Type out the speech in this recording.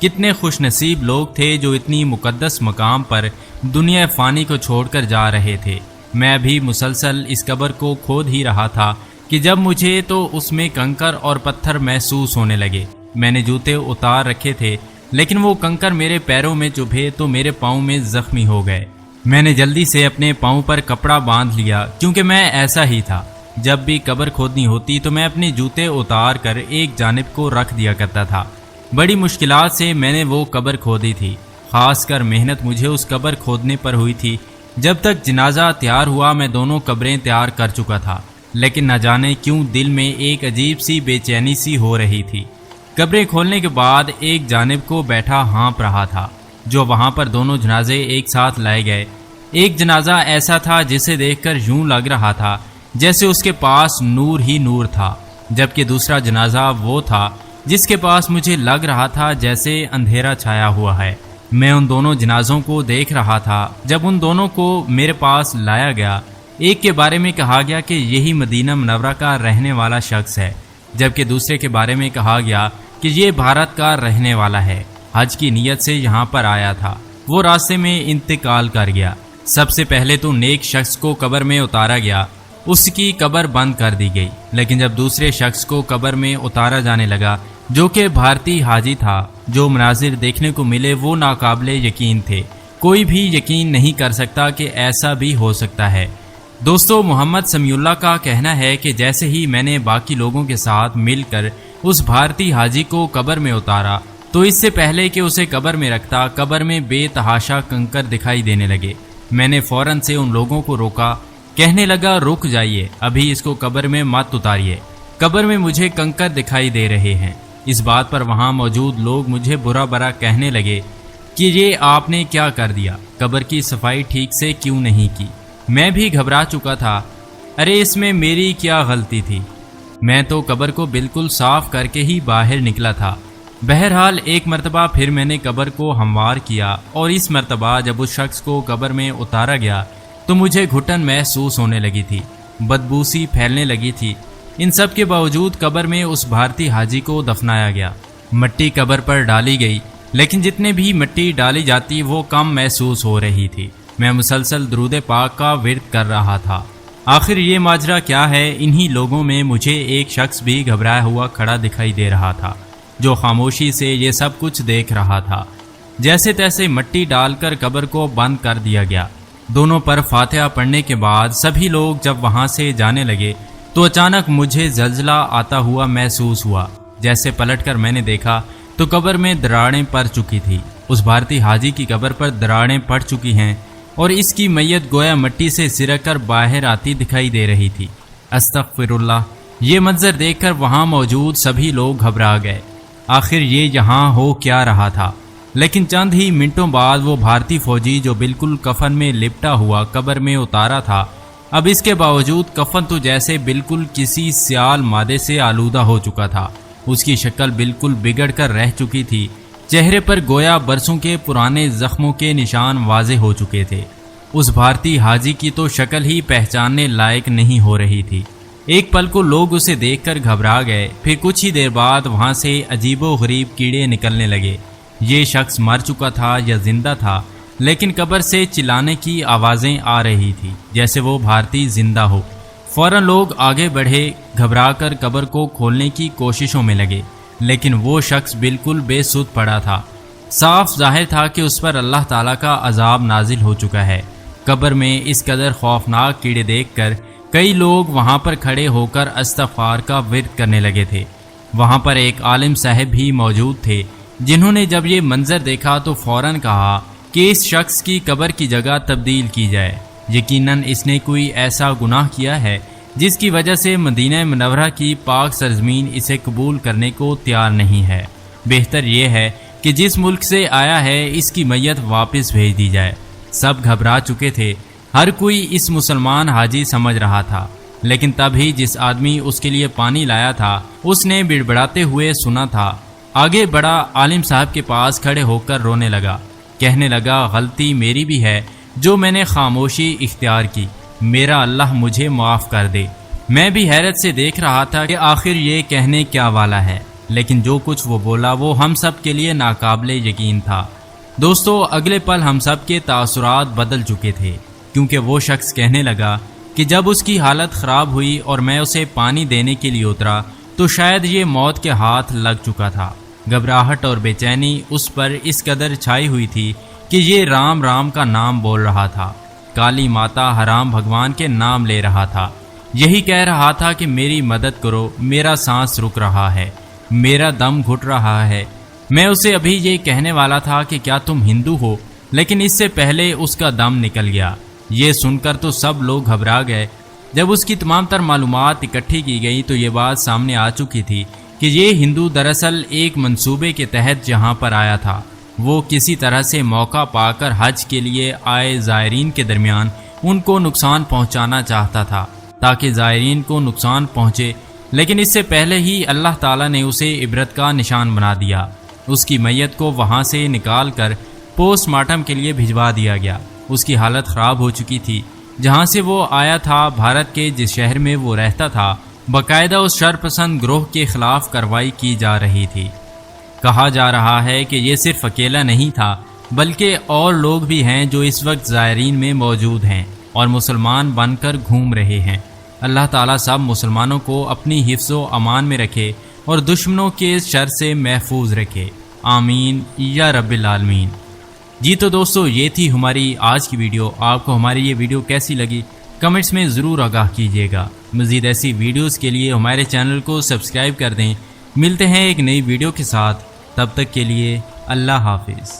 کتنے خوش نصیب لوگ تھے جو اتنی مقدس مقام پر دنیا فانی کو چھوڑ کر جا رہے تھے۔ میں بھی مسلسل اس قبر کو کھود ہی رہا تھا کہ جب مجھے تو اس میں کنکر اور پتھر محسوس ہونے لگے۔ میں نے جوتے اتار رکھے تھے لیکن وہ کنکر میرے پیروں میں چبھے تو میرے پاؤں میں زخمی ہو گئے۔ میں نے جلدی سے اپنے پاؤں پر کپڑا باندھ لیا کیونکہ میں ایسا ہی تھا، جب بھی قبر کھودنی ہوتی تو میں اپنے جوتے اتار کر ایک جانب کو رکھ دیا کرتا تھا۔ بڑی مشکلات سے میں نے وہ قبر کھودی تھی، خاص کر محنت مجھے اس قبر کھودنے پر ہوئی تھی۔ جب تک جنازہ تیار ہوا میں دونوں قبریں تیار کر چکا تھا، لیکن نہ جانے کیوں دل میں ایک عجیب سی بے چینی سی ہو رہی تھی۔ قبریں کھولنے کے بعد ایک جانب کو بیٹھا ہانپ رہا تھا جو وہاں پر دونوں جنازے ایک ساتھ لائے گئے۔ ایک جنازہ ایسا تھا جسے دیکھ کر یوں لگ رہا تھا جیسے اس کے پاس نور ہی نور تھا، جبکہ دوسرا جنازہ وہ تھا جس کے پاس مجھے لگ رہا تھا جیسے اندھیرا چھایا ہوا ہے۔ میں ان دونوں جنازوں کو دیکھ رہا تھا۔ جب ان دونوں کو میرے پاس لایا گیا، ایک کے بارے میں کہا گیا کہ یہی مدینہ منورہ کا رہنے والا شخص ہے، جبکہ دوسرے کے بارے میں کہا گیا کہ یہ بھارت کا رہنے والا ہے، حج کی نیت سے یہاں پر آیا تھا، وہ راستے میں انتقال کر گیا۔ سب سے پہلے تو نیک شخص کو قبر میں اتارا گیا، اس کی قبر بند کر دی گئی، لیکن جب دوسرے شخص کو قبر میں اتارا جانے لگا جو کہ بھارتی حاجی تھا، جو مناظر دیکھنے کو ملے وہ ناقابل یقین تھے۔ کوئی بھی یقین نہیں کر سکتا کہ ایسا بھی ہو سکتا ہے۔ دوستو، محمد سمیع اللہ کا کہنا ہے کہ جیسے ہی میں نے باقی لوگوں کے ساتھ مل کر اس بھارتی حاجی کو قبر میں اتارا تو اس سے پہلے کہ اسے قبر میں رکھتا، قبر میں بے تحاشا کنکر دکھائی دینے لگے۔ میں نے فوراً سے ان لوگوں کو روکا، کہنے لگا رک جائیے، ابھی اس کو قبر میں مت اتاریے، قبر میں مجھے کنکر دکھائی دے رہے ہیں۔ اس بات پر وہاں موجود لوگ مجھے برا برا کہنے لگے کہ یہ آپ نے کیا کر دیا، قبر کی صفائی ٹھیک سے کیوں نہیں کی۔ میں بھی گھبرا چکا تھا، ارے اس میں میری کیا غلطی تھی، میں تو قبر کو بالکل صاف کر کے ہی باہر نکلا تھا۔ بہرحال ایک مرتبہ پھر میں نے قبر کو ہموار کیا، اور اس مرتبہ جب اس شخص کو قبر میں اتارا گیا تو مجھے گھٹن محسوس ہونے لگی تھی، بدبوسی پھیلنے لگی تھی۔ ان سب کے باوجود قبر میں اس بھارتی حاجی کو دفنایا گیا، مٹی قبر پر ڈالی گئی، لیکن جتنے بھی مٹی ڈالی جاتی وہ کم محسوس ہو رہی تھی۔ میں مسلسل درود پاک کا ورد کر رہا تھا۔ آخر یہ ماجرا کیا ہے؟ انہی لوگوں میں مجھے ایک شخص بھی گھبرایا ہوا کھڑا دکھائی دے رہا تھا جو خاموشی سے یہ سب کچھ دیکھ رہا تھا۔ جیسے تیسے مٹی ڈال کر قبر کو بند کر دیا گیا۔ دونوں پر فاتحہ پڑھنے کے بعد سبھی لوگ جب وہاں سے جانے لگے تو اچانک مجھے زلزلہ آتا ہوا محسوس ہوا۔ جیسے پلٹ کر میں نے دیکھا تو قبر میں دراڑیں پڑ چکی تھی۔ اس بھارتی حاجی کی قبر پر دراڑیں پڑ چکی ہیں اور اس کی میت گویا مٹی سے سرک کر باہر آتی دکھائی دے رہی تھی۔ استغفر اللہ! یہ منظر دیکھ کر وہاں موجود سبھی لوگ گھبرا گئے۔ آخر یہ یہاں ہو کیا رہا تھا؟ لیکن چند ہی منٹوں بعد وہ بھارتی فوجی جو بالکل کفن میں لپٹا ہوا قبر میں اتارا تھا، اب اس کے باوجود کفن تو جیسے بالکل کسی سیال مادے سے آلودہ ہو چکا تھا۔ اس کی شکل بالکل بگڑ کر رہ چکی تھی، چہرے پر گویا برسوں کے پرانے زخموں کے نشان واضح ہو چکے تھے۔ اس بھارتی حاجی کی تو شکل ہی پہچاننے لائق نہیں ہو رہی تھی۔ ایک پل کو لوگ اسے دیکھ کر گھبرا گئے، پھر کچھ ہی دیر بعد وہاں سے عجیب و غریب کیڑے نکلنے لگے۔ یہ شخص مر چکا تھا یا زندہ تھا، لیکن قبر سے چلانے کی آوازیں آ رہی تھی جیسے وہ بھارتی زندہ ہو۔ فوراً لوگ آگے بڑھے، گھبرا کر قبر کو کھولنے کی کوششوں میں لگے، لیکن وہ شخص بالکل بے سود پڑا تھا۔ صاف ظاہر تھا کہ اس پر اللہ تعالیٰ کا عذاب نازل ہو چکا ہے۔ قبر میں اس قدر خوفناک کیڑے دیکھ کر کئی لوگ وہاں پر کھڑے ہو کر استغفار کا ورد کرنے لگے تھے۔ وہاں پر ایک عالم صاحب بھی موجود تھے جنہوں نے جب یہ منظر دیکھا تو فوراً کہا کہ اس شخص کی قبر کی جگہ تبدیل کی جائے، یقیناً اس نے کوئی ایسا گناہ کیا ہے جس کی وجہ سے مدینہ منورہ کی پاک سرزمین اسے قبول کرنے کو تیار نہیں ہے۔ بہتر یہ ہے کہ جس ملک سے آیا ہے اس کی میت واپس بھیج دی جائے۔ سب گھبرا چکے تھے، ہر کوئی اس مسلمان حاجی سمجھ رہا تھا، لیکن تب ہی جس آدمی اس کے لیے پانی لایا تھا اس نے بڑبڑاتے ہوئے سنا تھا، آگے بڑا عالم صاحب کے پاس کھڑے ہو کر رونے لگا، کہنے لگا غلطی میری بھی ہے جو میں نے خاموشی اختیار کی، میرا اللہ مجھے معاف کر دے۔ میں بھی حیرت سے دیکھ رہا تھا کہ آخر یہ کہنے کیا والا ہے۔ لیکن جو کچھ وہ بولا وہ ہم سب کے لیے ناقابل یقین تھا۔ دوستو، اگلے پل ہم سب کے تاثرات بدل چکے تھے، کیونکہ وہ شخص کہنے لگا کہ جب اس کی حالت خراب ہوئی اور میں اسے پانی دینے کے لیے اترا تو شاید یہ موت کے ہاتھ لگ چکا تھا۔ گھبراہٹ اور بے چینی اس پر اس قدر چھائی ہوئی تھی کہ یہ رام رام کا نام بول رہا تھا، کالی ماتا حرام بھگوان کے نام لے رہا تھا، یہی کہہ رہا تھا کہ میری مدد کرو، میرا سانس رک رہا ہے، میرا دم گھٹ رہا ہے۔ میں اسے ابھی یہ کہنے والا تھا کہ کیا تم ہندو ہو، لیکن اس سے پہلے اس کا دم نکل گیا۔ یہ سن کر تو سب لوگ گھبرا گئے۔ جب اس کی تمام تر معلومات اکٹھی کی گئی تو یہ بات سامنے آ چکی تھی کہ یہ ہندو دراصل ایک منصوبے کے تحت جہاں پر آیا تھا، وہ کسی طرح سے موقع پا کر حج کے لیے آئے زائرین کے درمیان ان کو نقصان پہنچانا چاہتا تھا تاکہ زائرین کو نقصان پہنچے، لیکن اس سے پہلے ہی اللہ تعالیٰ نے اسے عبرت کا نشان بنا دیا۔ اس کی میت کو وہاں سے نکال کر پوسٹ مارٹم کے لیے بھجوا دیا گیا۔ اس کی حالت خراب ہو چکی تھی۔ جہاں سے وہ آیا تھا، بھارت کے جس شہر میں وہ رہتا تھا، باقاعدہ اس شرپسند گروہ کے خلاف کارروائی کی جا رہی تھی۔ کہا جا رہا ہے کہ یہ صرف اکیلا نہیں تھا، بلکہ اور لوگ بھی ہیں جو اس وقت زائرین میں موجود ہیں اور مسلمان بن کر گھوم رہے ہیں۔ اللہ تعالیٰ سب مسلمانوں کو اپنی حفظ و امان میں رکھے اور دشمنوں کے شر سے محفوظ رکھے، آمین یا رب العالمین۔ جی تو دوستو، یہ تھی ہماری آج کی ویڈیو۔ آپ کو ہماری یہ ویڈیو کیسی لگی کمنٹس میں ضرور آگاہ کیجیے گا۔ مزید ایسی ویڈیوز کے لیے ہمارے چینل کو سبسکرائب کر دیں۔ ملتے ہیں ایک نئی ویڈیو کے ساتھ، تب تک کے لیے اللہ حافظ۔